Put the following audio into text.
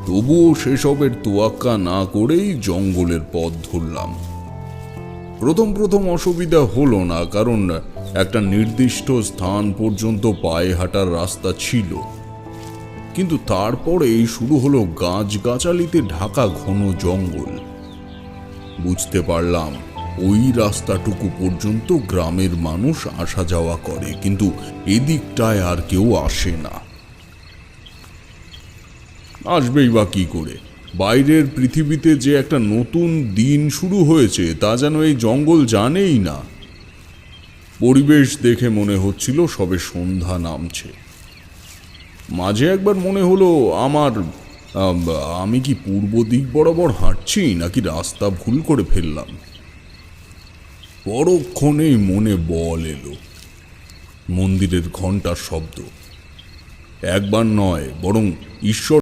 তবুও সেসবের তোয়াক্কা না করেই জঙ্গলের পথ ধরলাম। প্রথম অসুবিধা হলো না, কারণ একটা নির্দিষ্ট স্থান পর্যন্ত পায়ে হাঁটার রাস্তা ছিল, কিন্তু তারপরেই শুরু হলো গাছগাছালিতে ঢাকা ঘন জঙ্গল। বুঝতে পারলাম ওই রাস্তাটুকু পর্যন্ত গ্রামের মানুষ আসা যাওয়া করে, কিন্তু এদিকটায় আর কেউ আসে না। আসবেই বা কি করে? বাইরের পৃথিবীতে যে একটা নতুন দিন শুরু হয়েছে তা যেন এই জঙ্গল জানেই না। পরিবেশ দেখে মনে হচ্ছিল সবে সন্ধ্যা নামছে। মাঝে একবার মনে হলো আমি কি পূর্ব দিক বরাবর হাঁটছি নাকি রাস্তা ভুল করে ফেললাম। পরক্ষণেই মনে বল এলো। মন্দিরের ঘণ্টার শব্দ। একবার নয়, বরং ঈশ্বর